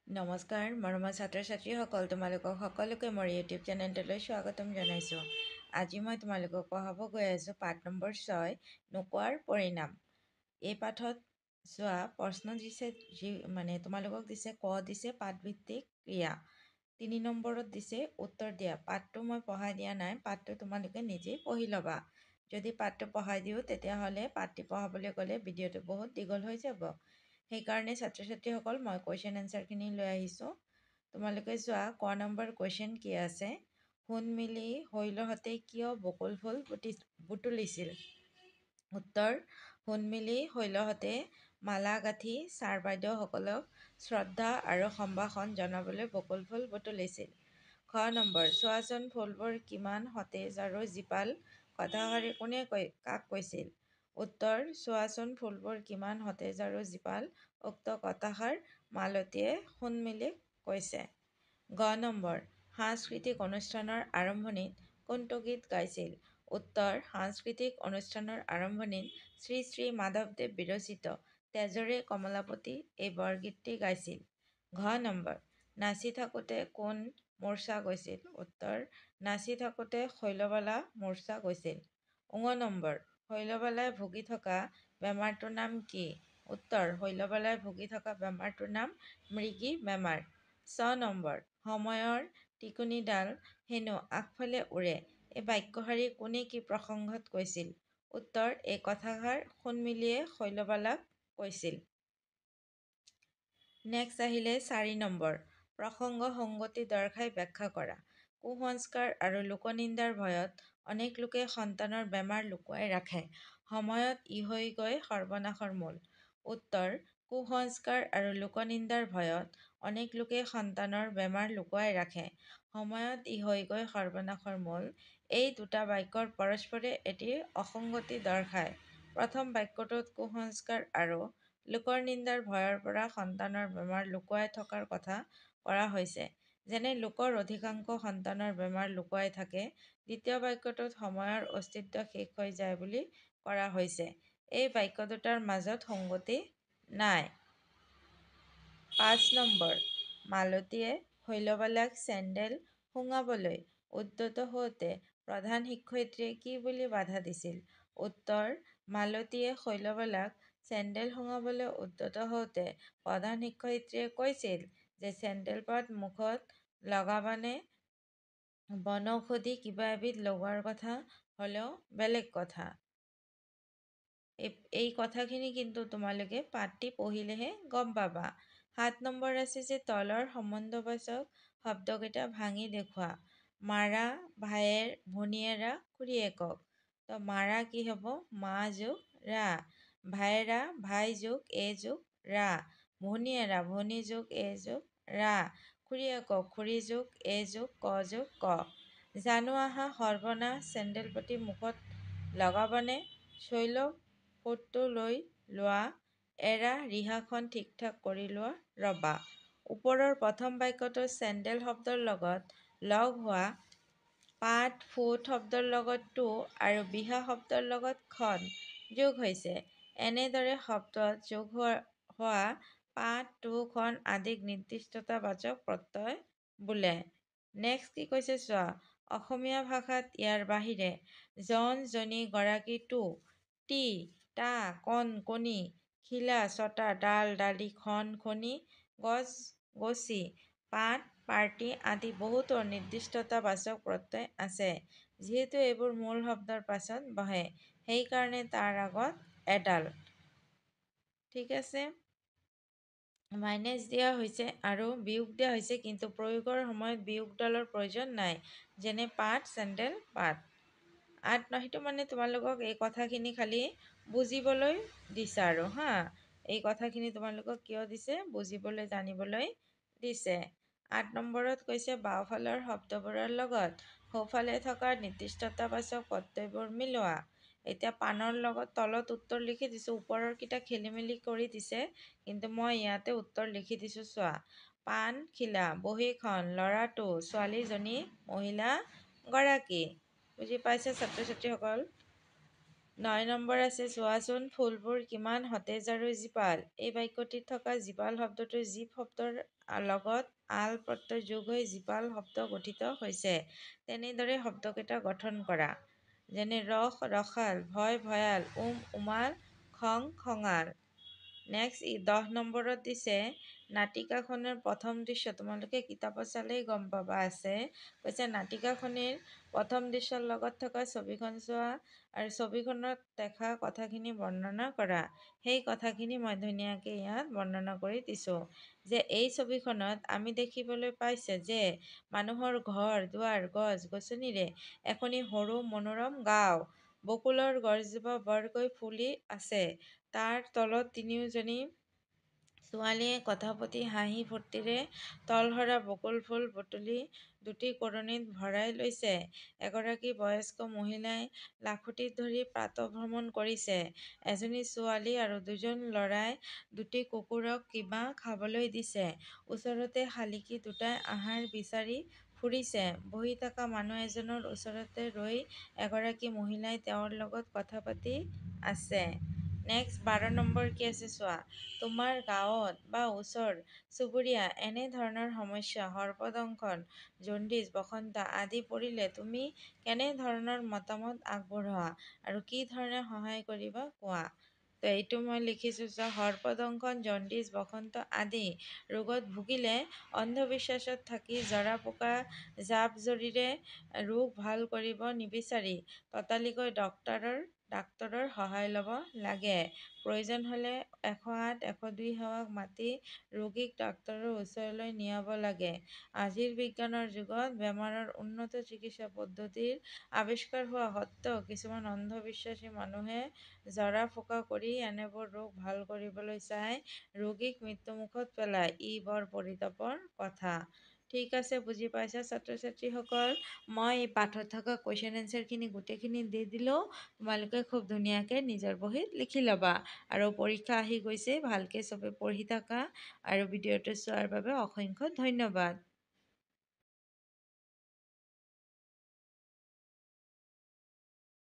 নমস্কাৰ মৰমৰ ছাত্ৰ ছাত্ৰীসকল, তোমালোকক সকলোকে মোৰ ইউটিউব চেনেলটোলৈ স্বাগতম জনাইছোঁ। আজি মই তোমালোকক পঢ়াব গৈ আছোঁ পাঠ নম্বৰ 6, নোকোৱাৰ পৰিণাম। এই পাঠত চোৱা, প্ৰশ্ন দিছে, তোমালোকক দিছে ক দিছে পাঠভিত্তিক ক্ৰিয়া, 3 নম্বৰত দিছে উত্তৰ দিয়া। পাঠটো মই পঢ়াই দিয়া নাই, পাঠটো তোমালোকে নিজেই পঢ়ি ল'বা। যদি পাঠটো পঢ়াই দিওঁ তেতিয়াহ'লে পাঠটি পঢ়াবলৈ গ'লে ভিডিঅ'টো বহুত দীঘল হৈ যাব। সেইকাৰণে ছাত্ৰ ছাত্ৰীসকল, মই কুৱেশ্যন এনচাৰখিনি লৈ আহিছোঁ। তোমালোকে চোৱা, ক নম্বৰ কুৱেশ্যন কি আছে। সোণ মিলি শৈলহঁতে কিয় বকুল ফুল বুটলিছিল? উত্তৰ: সোণ মিলি শৈলহঁতে মালা গাঁঠি ছাৰ বাইদেউসকলক শ্ৰদ্ধা আৰু সম্ভাষণ জনাবলৈ বকুল ফুল বুটলিছিল। খ নম্বৰ: চোৱাচোন ফুলবোৰ কিমান সতেজ আৰু জীপাল, কথাষাৰি কোনে কাক কৈছিল? উত্তৰ: চোৱাচোন ফুলবোৰ কিমান সতেজ আৰু জীপাল, উক্ত কথাষাৰ মালতীয়ে সোণমিলিক কৈছে। গ নম্বৰ: সাংস্কৃতিক অনুষ্ঠানৰ আৰম্ভণিত কোনটো গীত গাইছিল? উত্তৰ: সাংস্কৃতিক অনুষ্ঠানৰ আৰম্ভণিত শ্ৰী শ্ৰী মাধৱদেৱ বিৰচিত তেজৰে কমলাপতি এই বৰগীতটি গাইছিল। ঘ নম্বৰ: নাচি থাকোঁতে কোন মূৰ্ছা গৈছিল? উত্তৰ: নাচি থাকোঁতে শৈলবালা মূৰ্ছা গৈছিল। ঙ নম্বৰ: শৈলবালাই ভুগি থকা বেমাৰটোৰ নাম কি? উত্তৰ: শৈলবালাই ভুগি থকা বেমাৰটোৰ নাম মৃগী বেমাৰ। ছ নম্বৰ: সময়ৰ টিকুনিডাল হেনো আগফালে উৰে, এই বাক্যশাৰী কোনে কি প্ৰসংগত কৈছিল? উত্তৰ: এই কথাষাৰ সোণমিলিয়ে শৈলবালাক কৈছিল। নেক্সট আহিলে 4 নম্বৰ: প্ৰসংগ সংগতি দৰ্শাই ব্যাখ্যা কৰা। কুসংস্কাৰ আৰু লোকনিন্দাৰ ভয়ত অনেক লোকে সন্তানৰ বেমাৰ লুকুৱাই ৰাখে, সময়ত ই হৈ গৈ সৰ্বনাশৰ মূল। উত্তৰ: কুসংস্কাৰ আৰু লোকনিন্দাৰ ভয়ত অনেক লোকে সন্তানৰ বেমাৰ লুকুৱাই ৰাখে, সময়ত ই হৈ গৈ সৰ্বনাশৰ মূল। এই দুটা বাক্যৰ পৰস্পৰে এটি অসংগতি দৰ্শায়। প্ৰথম বাক্যটোত কুসংস্কাৰ আৰু লোকৰ নিন্দাৰ ভয়ৰ পৰা সন্তানৰ বেমাৰ লুকুৱাই থকাৰ কথা কৰা হৈছে, যেনে লোকৰ অধিকাংশ সন্তানৰ বেমাৰ লুকুৱাই থাকে। দ্বিতীয় বাক্যটোত সময়ৰ অস্তিত্ব শেষ হৈ যায় বুলি কৰা হৈছে। এই বাক্য দুটাৰ মাজত সংগতি নাই। 5 নম্বৰ: মালতীয়ে শৈলবালাক চেণ্ডেল সুঙাবলৈ উদ্যত হওঁতে প্ৰধান শিক্ষয়িত্ৰীয়ে কি বুলি বাধা দিছিল? উত্তৰ: মালতীয়ে শৈলবালাক চেণ্ডেল সুঙাবলৈ উদ্যত হওঁতে প্ৰধান শিক্ষয়িত্ৰীয়ে কৈছিল যে চেণ্ডেলপাত মুখত লগাবানে, বনৌষধি কিবা এবিধ লগোৱাৰ কথা হ'লেও বেলেগ কথা। এই কথাখিনি কিন্তু তোমালোকে পাঠটি পঢ়িলেহে গম পাবা। 7 নম্বৰ আছে যে তলৰ সম্বন্ধবাচক শব্দকেইটা ভাঙি দেখুওৱা। মাৰা ভায়েৰ ভনীয়েৰা খুৰীয়েকক। তো মাৰা কি হ'ব? মা যোগ ৰা। ভায়েৰা ভাই যোগ এ যোগ ৰা। ভনীয়েৰা ভনী যোগ এ যোগ ৰা। খুৰীয়েকক খুৰী যোগ এ যোগ ক যোগ ক। জানো আহা সৰ্বনা চেণ্ডেলপাতি মুখত লগাবানে, শৈলক ফুটটো লৈ লোৱা, এৰা ৰিহাখন ঠিকঠাক কৰি লোৱা ৰবা। ওপৰৰ প্ৰথম বাক্যটোত চেণ্ডেল শব্দৰ লগত লগ হোৱা পাত, ফুট শব্দৰ লগত টো আৰু বিহা শব্দৰ লগত খন যোগ হৈছে। এনেদৰে শব্দত যোগ হোৱা পাত, টো, খন আদিক নিৰ্দিষ্টতাবাচক প্ৰত্যয় বোলে। নেক্সট কি কৈছে চোৱা, অসমীয়া ভাষাত ইয়াৰ বাহিৰে জন, জনী, গৰাকী, টো, টি, টা, কণ, কণী, খিলা, ছটা, ডাল, ডালি, খন, খনি, গছ, গছি, পাত, পাৰ্টি আদি বহুতো নিৰ্দিষ্টতাবাচক প্ৰত্যয় আছে। যিহেতু এইবোৰ মূল শব্দৰ পাছত বহে, সেইকাৰণে তাৰ আগত এডাল। ঠিক আছে, মাইনাছ দিয়া হৈছে আৰু বিয়োগ দিয়া হৈছে, কিন্তু প্ৰয়োগৰ সময়ত বিয়োগডালৰ প্ৰয়োজন নাই, যেনে পাত, চেণ্ডেল, পাত। সেইটো মানে তোমালোকক এই কথাখিনি খালি বুজিবলৈ দিছে আৰু হা। এই কথাখিনি তোমালোকক কিয় দিছে? বুজিবলৈ, জানিবলৈ দিছে। 8 নম্বৰত কৈছে বাওঁফালৰ শব্দবোৰৰ লগত সোঁফালে থকা নিৰ্দিষ্টতাবাচক প্ৰত্যয়বোৰ মিলোৱা। এতিয়া পাণৰ লগত তলত উত্তৰ লিখি দিছোঁ, ওপৰৰ কেইটা খেলি মেলি কৰি দিছে, কিন্তু মই ইয়াতে উত্তৰ লিখি দিছোঁ চোৱা। পাণ খিলা, বহীখন, ল'ৰাটো, ছোৱালীজনী, মহিলা গৰাকী। বুজি পাইছে ছাত্ৰ ছাত্ৰীসকল? 9 নম্বৰ আছে চোৱাচোন ফুলবোৰ কিমান সতেজ আৰু জীপাল। এই বাক্যটিত থকা জীপাল শব্দটো জীপ শব্দৰ লগত আল প্ৰত্যয় যোগ হৈ জীপাল শব্দ গঠিত হৈছে। তেনেদৰে শব্দকেইটা গঠন কৰা। যেনে ৰস ৰসাল, ভয় ভয়াল, উমাল, খং খঙাল। নেক্সট 10 নম্বৰত দিছে নাটিকাখনৰ প্ৰথম দৃশ্য। তোমালোকে কিতাপত চালেই গম পাবা আছে। কৈছে নাটিকাখনিৰ প্ৰথম দৃশ্যৰ লগত থকা ছবিখন চোৱা আৰু ছবিখনত দেখা কথাখিনি বৰ্ণনা কৰা। সেই কথাখিনি মই ধুনীয়াকৈ ইয়াত বৰ্ণনা কৰি দিছোঁ যে এই ছবিখনত আমি দেখিবলৈ পাইছে যে মানুহৰ ঘৰ দুৱাৰ গছ গছনিৰে এখনি সৰু মনোৰম গাঁও। বকুলৰ গছজোপা বৰকৈ ফুলি আছে। তাৰ তলত তিনিওজনী ছোৱালীয়ে কথা পাতি হাঁহি ফূৰ্তিৰে তলসৰা বকুল ফুল বুটলি দুটি কৰণীত ভৰাই লৈছে। এগৰাকী বয়স্ক মহিলাই লাখুটিত ধৰি প্ৰাতঃভ্ৰমণ কৰিছে। এজনী ছোৱালী আৰু দুজন ল'ৰাই দুটি কুকুৰক কিবা খাবলৈ দিছে। ওচৰতে শালিকী দুটাই আহাৰ বিচাৰি ফুৰিছে। বহি থকা মানুহ এজনৰ ওচৰতে ৰৈ এগৰাকী মহিলাই তেওঁৰ লগত কথা পাতি আছে। নেক্সট 12 নম্বৰ কি আছে চোৱা। তোমাৰ গাঁৱত বা ওচৰ চুবুৰীয়া এনে ধৰণৰ সমস্যা সৰ্পদংশন, জণ্ডিচ, বসন্ত আদি পৰিলে তুমি কেনে ধৰণৰ মতামত আগবঢ়োৱা আৰু কি ধৰণে সহায় কৰিবা কোৱা। তো এইটো মই লিখিছোঁ যে সৰ্পদংশন, জণ্ডিচ, বসন্ত আদি ৰোগত ভুগিলে অন্ধবিশ্বাসত থাকি জৰা ফুকা জাপ জৰিৰে ৰোগ ভাল কৰিব নিবিচাৰি ততালিকৈ ডাক্তৰৰ সহায় ল'ব লাগে। প্ৰয়োজন হ'লে 108, 102 সেৱাক মাতি ৰোগীক ডাক্তৰৰ ওচৰলৈ নিয়াব লাগে। আজিৰ বিজ্ঞানৰ যুগত বেমাৰৰ উন্নত চিকিৎসা পদ্ধতিৰ আৱিষ্কাৰ হোৱা সত্ত্বেও কিছুমান অন্ধবিশ্বাসী মানুহে জৰা ফুকা কৰি এনেবোৰ ৰোগ ভাল কৰিবলৈ চাই ৰোগীক মৃত্যুমুখত পেলায়। ই বৰ পৰিতাপৰ কথা। ঠিক আছে, বুজি পাইছা ছাত্ৰ ছাত্ৰীসকল। মই এই পাঠত থকা কুৱেশ্যন এনচাৰখিনি গোটেইখিনি দি দিলোঁ। তোমালোকে খুব ধুনীয়াকৈ নিজৰ বহীত লিখি ল'বা। আৰু পৰীক্ষা আহি গৈছে, ভালকৈ চবে পঢ়ি থাকা আৰু ভিডিঅ'টো চোৱাৰ বাবে অসংখ্য ধন্যবাদ।